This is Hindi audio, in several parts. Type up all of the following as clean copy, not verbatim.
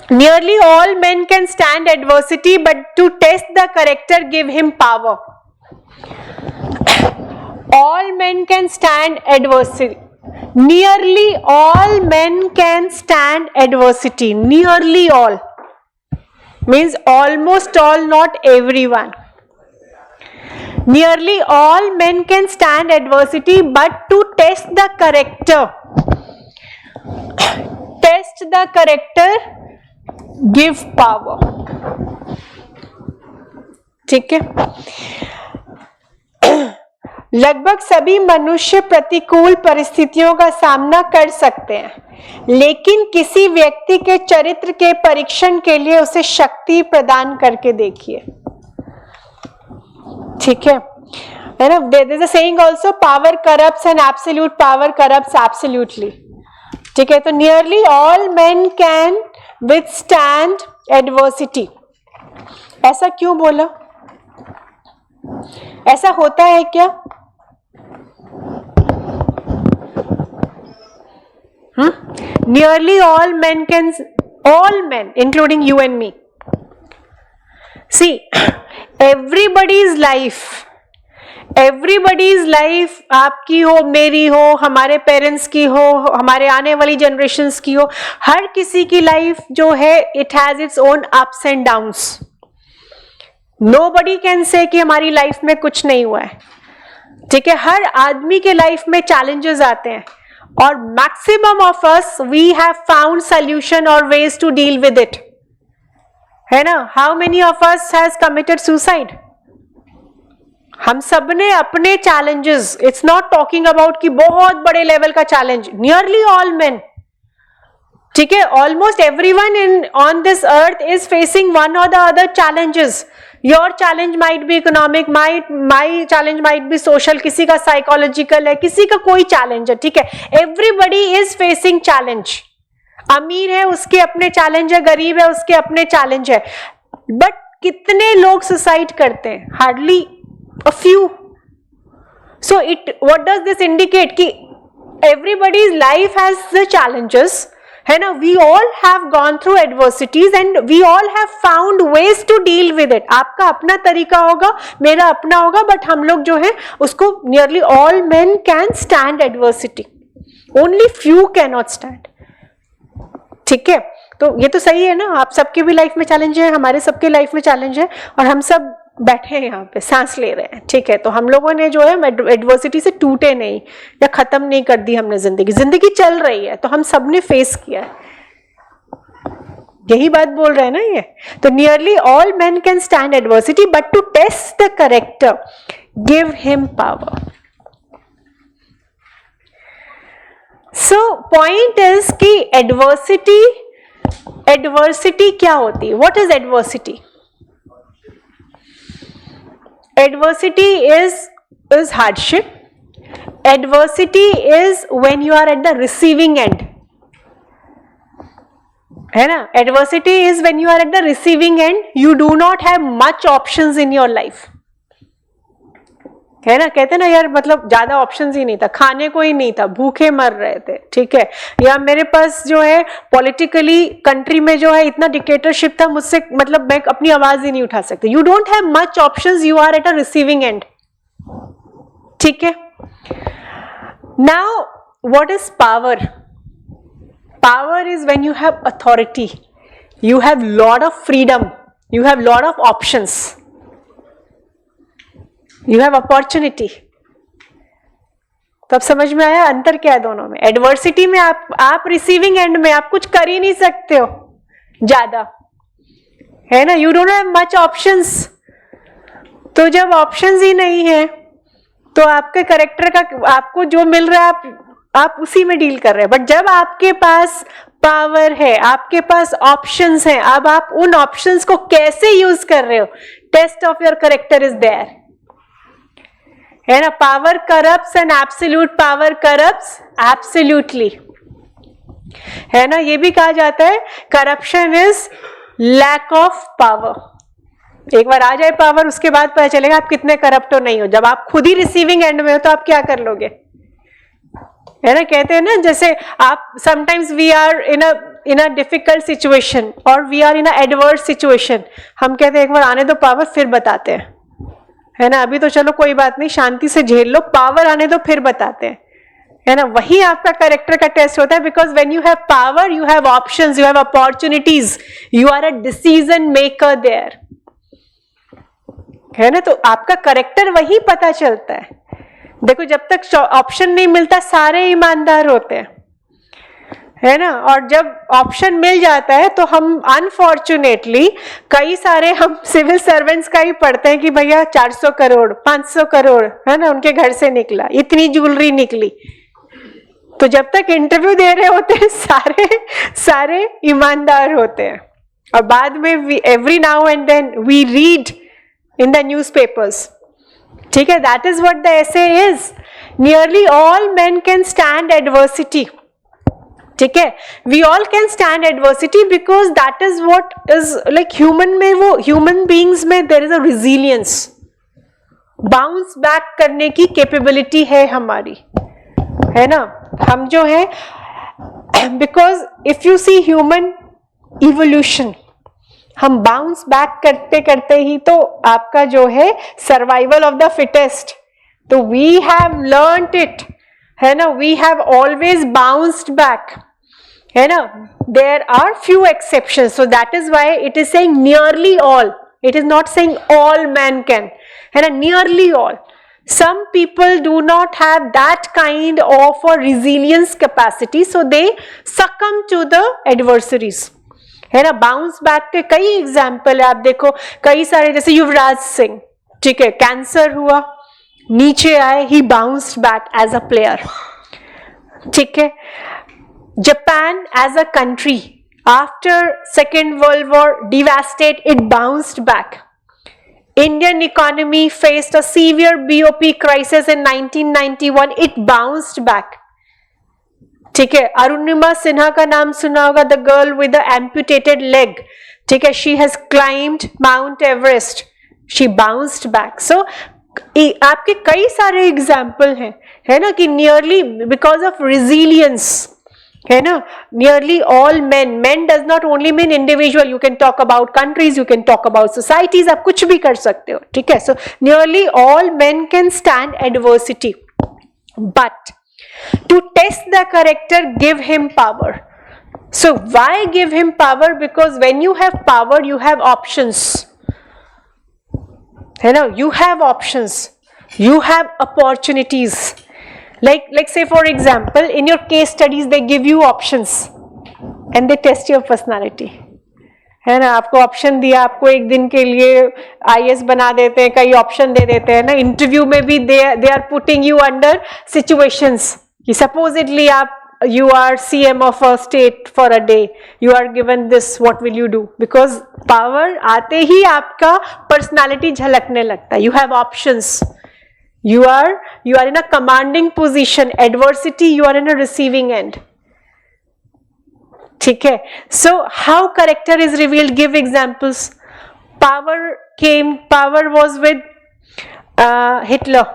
Nearly all men can stand adversity, but to test the character give him power. All men can stand adversity. Nearly all men can stand adversity. Nearly all means almost all, not everyone. Nearly all men can stand adversity, but to test the character, give power. ठीक है. लगभग सभी मनुष्य प्रतिकूल परिस्थितियों का सामना कर सकते हैं, लेकिन किसी व्यक्ति के चरित्र के परीक्षण के लिए उसे शक्ति प्रदान करके देखिए. ठीक है ना. There is a saying also, power corrupts and absolute power corrupts absolutely. ठीक है. तो nearly all men can withstand adversity. ऐसा क्यों बोला? ऐसा होता है क्या? Nearly all men can, all men including you and me. See, everybody's life, आपकी हो, मेरी हो, हमारे पेरेंट्स की हो, हमारे आने वाली जनरेशन्स की हो, हर किसी की लाइफ जो है it has its own ups and downs. Nobody can say कि हमारी लाइफ में कुछ नहीं हुआ है. ठीक है. हर आदमी के लाइफ में चैलेंजेस आते हैं और maximum of us we have found solution और ways to deal with it, है ना. How many of us has committed suicide? हम सब ने अपने challenges, it's not talking about कि बहुत बड़े लेवल का चैलेंज. Nearly all men. ठीक है. Almost everyone in on this earth is facing one और the other challenges. Your challenge might be economic, my challenge might be social, किसी का साइकोलॉजिकल है, किसी का कोई चैलेंज है. ठीक है. Everybody is facing challenge. अमीर है उसके अपने चैलेंज है, गरीब है उसके अपने चैलेंज है. बट कितने लोग सुसाइड करते हैं? Hardly a few. So it, what does this indicate? कि everybody's life has the challenges, है ना. We all have gone through adversities and we all have found ways to deal with it. आपका अपना तरीका होगा, मेरा अपना होगा, बट हम लोग जो है उसको, nearly all men can stand adversity, only few can not stand. ठीक है. तो ये तो सही है ना. आप सबके भी लाइफ में चैलेंज है, हमारे सबके लाइफ में चैलेंज है, और हम सब बैठे हैं यहाँ पे, सांस ले रहे हैं. ठीक है. तो हम लोगों ने जो है एडवर्सिटी से टूटे नहीं या खत्म नहीं कर दी हमने. जिंदगी चल रही है, तो हम सब ने फेस किया है. यही बात बोल रहे हैं ना ये. तो nearly all men can stand adversity, but to test the character give him power. So point is कि एडवर्सिटी क्या होती है? What is adversity? Adversity is hardship. Adversity is when you are at the receiving end, है ना. Adversity is when you are at the receiving end. You do not have much options in your life, है ना. कहते ना यार, मतलब ज्यादा ऑप्शंस ही नहीं था, खाने को ही नहीं था, भूखे मर रहे थे. ठीक है. या मेरे पास जो है पॉलिटिकली कंट्री में जो है इतना डिक्टेटरशिप था, मुझसे मतलब मैं अपनी आवाज ही नहीं उठा सकती. You don't have much options, you are at a receiving end. ठीक है. Now what is power? Power is when you have authority, you have lot of freedom, you have lot of options, you have opportunity. तब समझ में आया अंतर क्या है दोनों में. एडवर्सिटी में आप रिसीविंग एंड में आप कुछ कर ही नहीं सकते हो ज्यादा, है ना. You don't have much options. तो जब ऑप्शंस ही नहीं है तो आपके कैरेक्टर का, आपको जो मिल रहा है आप उसी में डील कर रहे हैं. बट जब आपके पास पावर है, आपके पास ऑप्शंस हैं, अब आप उन ऑप्शंस को कैसे यूज कर रहे हो, test of your character is there, है ना. Power corrupts and absolute power corrupts absolutely, है ना. ये भी कहा जाता है corruption is lack of power. एक बार आ जाए पावर, उसके बाद पता चलेगा आप कितने करप्ट हो नहीं हो. जब आप खुद ही रिसीविंग एंड में हो तो आप क्या कर लोगे, है ना. कहते हैं ना, जैसे आप sometimes we are in a difficult situation or we are in a adverse situation, हम कहते हैं एक बार आने दो पावर फिर बताते हैं, है ना, अभी तो चलो कोई बात नहीं, शांति से झेल लो, पावर आने दो फिर बताते हैं, है ना. वही आपका कैरेक्टर का टेस्ट होता है. Because when you have power you have options, you have opportunities, you are a decision maker there, है ना. तो आपका कैरेक्टर वही पता चलता है. देखो जब तक ऑप्शन नहीं मिलता सारे ईमानदार होते हैं, है ना. और जब ऑप्शन मिल जाता है तो हम अनफॉर्चुनेटली कई सारे हम सिविल सर्वेंट्स का ही पढ़ते हैं कि भैया 400 करोड़ 500 करोड़, है ना, उनके घर से निकला, इतनी ज्वेलरी निकली. तो जब तक इंटरव्यू दे रहे होते हैं सारे ईमानदार होते हैं. और बाद में every now and then we read in the newspapers, ठीक है. That is what the essay is. Nearly all men can stand adversity, ठीक है. We all can stand adversity because that is what is like human में, वो ह्यूमन बीइंग्स में there is a resilience, bounce back करने की कैपेबिलिटी है हमारी, है ना. हम जो है, because if you see human evolution, हम बाउंस बैक करते करते ही तो आपका जो है सर्वाइवल ऑफ द फिटेस्ट, तो वी हैव लर्नड इट, है ना. We have always bounced back, है ना. There are few exceptions, so that is why it is saying nearly all, it is not saying all man can, है ना. Nearly all. Some people do not have that kind of a resilience capacity, so they succumb to the adversaries, है ना. बाउंस बैक के कई एग्जाम्पल है, आप देखो कई सारे, जैसे युवराज सिंह, ठीक है, कैंसर हुआ, नीचे आए, he bounced back as a player, ठीक है. Japan as a country after second world war devastated, it bounced back. Indian economy faced a severe BOP crisis in 1991. It bounced back. ठीक है. अरुणिमा सिन्हा का नाम सुना होगा, the girl with the amputated leg. ठीक है. She has climbed Mount Everest. She bounced back. So आपके कई सारे एग्जाम्पल हैं, है ना, कि नियरली बिकॉज ऑफ resilience, है ना. Nearly all men does not only mean individual, you can talk about countries, you can talk about societies, आप कुछ भी कर सकते हो, ठीक है. so nearly all men can stand adversity, but to test the character, give him power. So why give him power? Because when you have power you have options, है ना. you have options, you have opportunities. Like say for example, in your case studies they give you options and they test your personality, है ना. आपको ऑप्शन दिया, आपको एक दिन के लिए IAS बना देते हैं, कई ऑप्शन दे देते हैं ना. इंटरव्यू में भी they are putting you under situations कि सपोजिटली आप you are CM of a state for a day, you are given this, what will you do? Because power आते ही आपका personality झलकने लगता है. You have options. You are in a commanding position. Adversity, you are in a receiving end. ठीक है. So how character is revealed? Give examples. Power was with Hitler.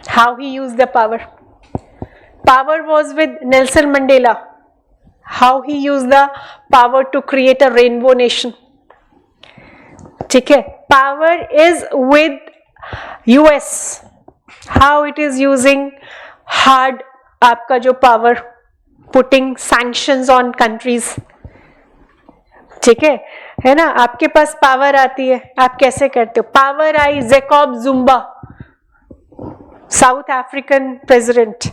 How he used the power. Power was with Nelson Mandela. How he used the power to create a rainbow nation. ठीक है. Power is with US, how it is using hard आपका जो power, putting sanctions on countries, ठीक है ना. आपके पास पावर आती है, आप कैसे करते हो. पावर आई, Jacob Zuma, South African president,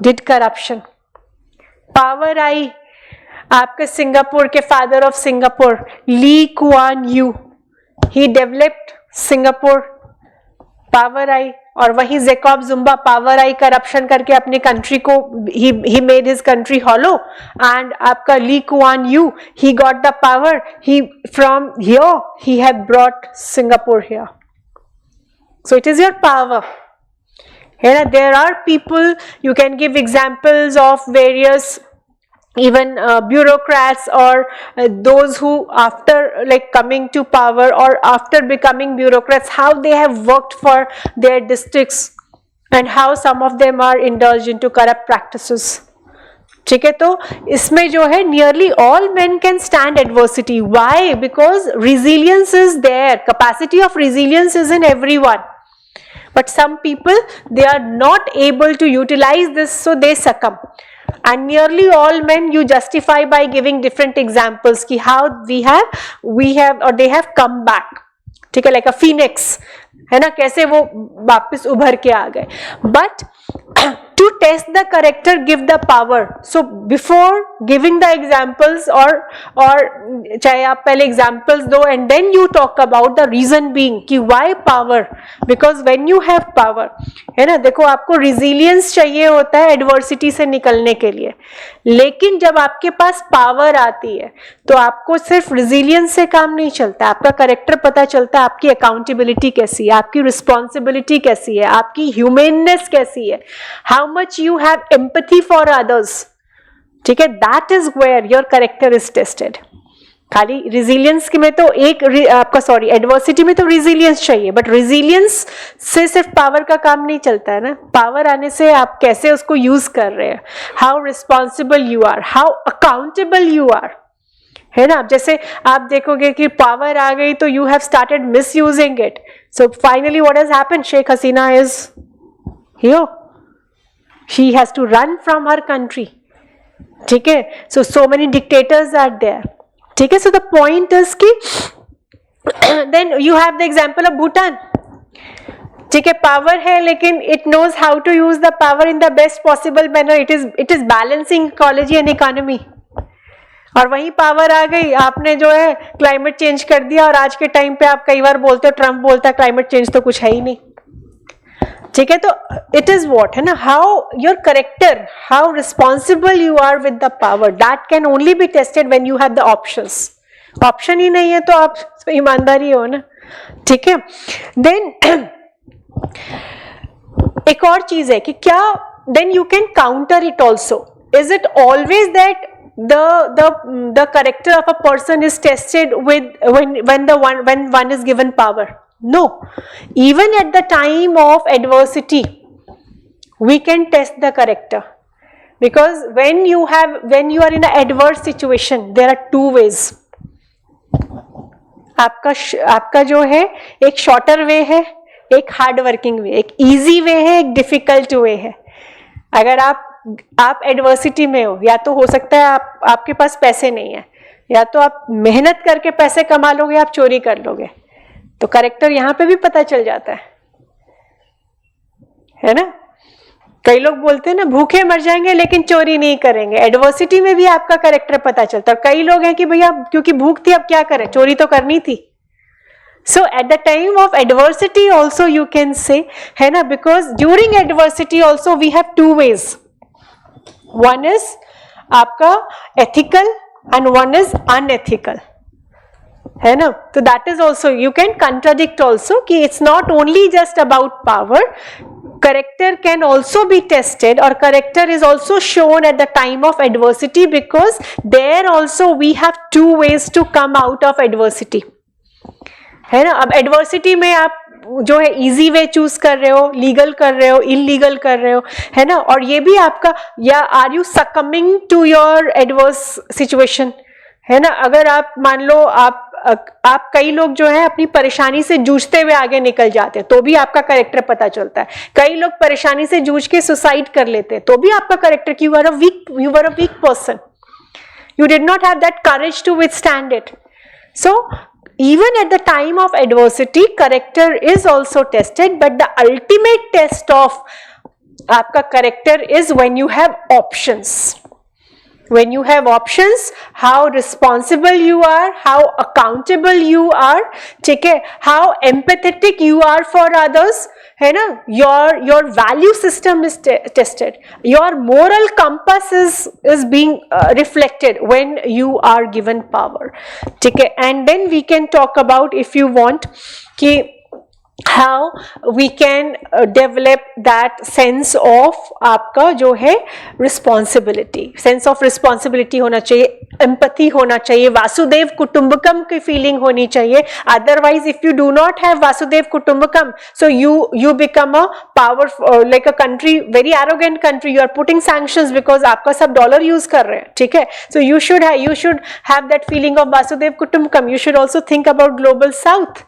did corruption. Power आई आपके सिंगापुर के father of Singapore, Lee Kuan Yew, he developed Singapore. Power आई. और वही जैकब जुम्बा, पावर आई, करप्शन करके अपनी कंट्री को, he made his country hollow. and आपका Lee Kuan Yew, he got the power, he from here he had brought Singapore here. So it is your power. There are people, you can give examples of various even bureaucrats or those who after like coming to power or after becoming bureaucrats, how they have worked for their districts and how some of them are indulged into corrupt practices. ठीक है, तो इसमें जो है nearly all men can stand adversity. Why? Because resilience is there, capacity of resilience is in everyone, but some people they are not able to utilize this, so they succumb. And nearly all men you justify by giving different examples ki how we have or they have come back, ठीक है, like a phoenix, है ना, कैसे वो वापस उभर के आ गए. But to test the character, give the power. So before giving the examples or चाहे आप पहले examples दो and then you talk about the reason being कि why power, because when you have power, है ना, देखो आपको resilience चाहिए होता है adversity से निकलने के लिए, लेकिन जब आपके पास power आती है तो आपको सिर्फ resilience से काम नहीं चलता, आपका character पता चलता है, आपकी accountability कैसी है, आपकी responsibility कैसी है, आपकी humaneness कैसी है, how much you have empathy for others, ठीक है, that is where your character is tested. खाली resilience में तो एक आपका adversity में तो resilience चाहिए, but resilience से सिर्फ power का काम नहीं चलता है ना, power आने से आप कैसे उसको use कर रहे हैं, how responsible you are, how accountable you are, है ना. जैसे आप देखोगे कि power आ गई तो you have started misusing it, so finally what has happened? Sheikh Hasina is here. She has to run from her country. ठीक है, so many dictators are there. ठीक है, so the point is कि then you have the example of Bhutan. ठीक है, power है लेकिन it knows how to use the power in the best possible manner. It is balancing ecology and economy. और वही पावर आ गई, आपने जो है क्लाइमेट चेंज कर दिया, और आज के टाइम पे आप कई बार बोलते हो, ट्रम्प बोलता है क्लाइमेट चेंज तो कुछ है ही नहीं. ठीक है, तो इट इज वॉट है ना, how your character, how responsible you are with the power, that can only be tested when you have the options. Option ही नहीं है तो आप ईमानदारी हो ना. ठीक है, देन एक और चीज है कि क्या then you can counter it also. Is it always that the character of a person is tested with when one is given power? No, even at the time of adversity we can test the character, because when you are in an adverse situation there are two ways. आपका जो है एक शॉर्टर वे है, एक हार्ड वर्किंग वे, एक इजी वे है, एक डिफिकल्ट वे है. अगर आप एडवर्सिटी में हो, या तो हो सकता है आपके पास पैसे नहीं है, या तो आप मेहनत करके पैसे कमा लोगे, आप चोरी कर लोगे, तो करेक्टर यहां पे भी पता चल जाता है ना. कई लोग बोलते हैं ना भूखे मर जाएंगे लेकिन चोरी नहीं करेंगे, एडवर्सिटी में भी आपका करेक्टर पता चलता है. कई लोग हैं कि भैया क्योंकि भूख थी अब क्या करें, चोरी तो करनी थी. So at the time of adversity also you can say, है ना, because during adversity also we have two ways. One is आपका ethical and one is unethical, है ना. तो that is also you can contradict also कि it's not only just about power, character can also be tested, or character is also shown at the time of adversity, because there also we have two ways to come out of adversity, है ना. अब एडवर्सिटी में आप जो है इजी वे चूज कर रहे हो, लीगल कर रहे हो, इलीगल कर रहे हो, है ना, और ये भी आपका, या are you succumbing to your adverse situation, है ना. अगर आप मान लो आप कई लोग जो है अपनी परेशानी से जूझते हुए आगे निकल जाते हैं तो भी आपका करेक्टर पता चलता है. कई लोग परेशानी से जूझ के सुसाइड कर लेते हैं तो भी आपका करेक्टर कि you are a weak person, you did not have that courage to withstand it. So even at the time of adversity character is also tested, but the ultimate test of aapka character is when you have options. When you have options, how responsible you are, how accountable you are, ठीक है, how empathetic you are for others, है ना, your value system is tested, your moral compass is being reflected when you are given power, ठीक है. And then we can talk about, if you want, कि how we can develop that sense of आपका जो है responsibility, sense of responsibility होना चाहिए, empathy होना चाहिए, वासुदेव कुटुंबकम की feeling होनी चाहिए. Otherwise if you do not have Vasudev कुटुंबकम, so you become a powerful like a country, very arrogant country. You are putting sanctions because आपका सब dollar use कर रहे हैं, ठीक है. So you should have that feeling of Vasudev कुटुंबकम. You should also think about global south,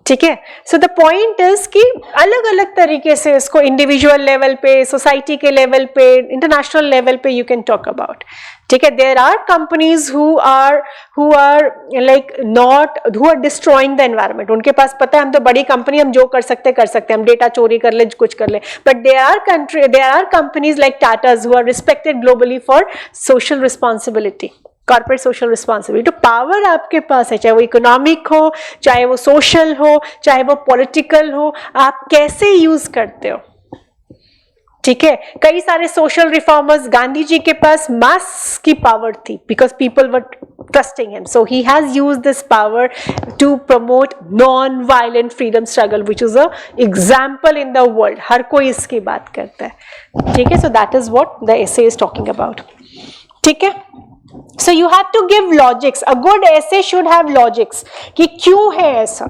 ठीक है. सो द पॉइंट इज कि अलग अलग तरीके से इसको इंडिविजुअल लेवल पे, सोसाइटी के लेवल पे, इंटरनेशनल लेवल पे यू कैन टॉक अबाउट, ठीक है. There are companies who are like not, who are destroying the environment. उनके पास पता है हम तो बड़ी कंपनी, हम जो कर सकते हैं, हम डेटा चोरी कर ले, कुछ कर ले. But there are companies like Tatas who are respected globally for social responsibility, corporate social responsibility. तो पावर आपके पास है, चाहे वो इकोनॉमिक हो, चाहे वो सोशल हो, चाहे वो पॉलिटिकल हो, आप कैसे यूज करते हो, ठीक है. कई सारे सोशल रिफॉर्मर्स, गांधी जी के पास मास की पावर थी because people were trusting him, so he has used this power to promote non violent freedom struggle which is a example in the world. हर कोई इसकी बात करता है, ठीक है. So that is what the essay is talking about, ठीक है. So you have to give logics. A good essay should have logics कि क्यों है ऐसा.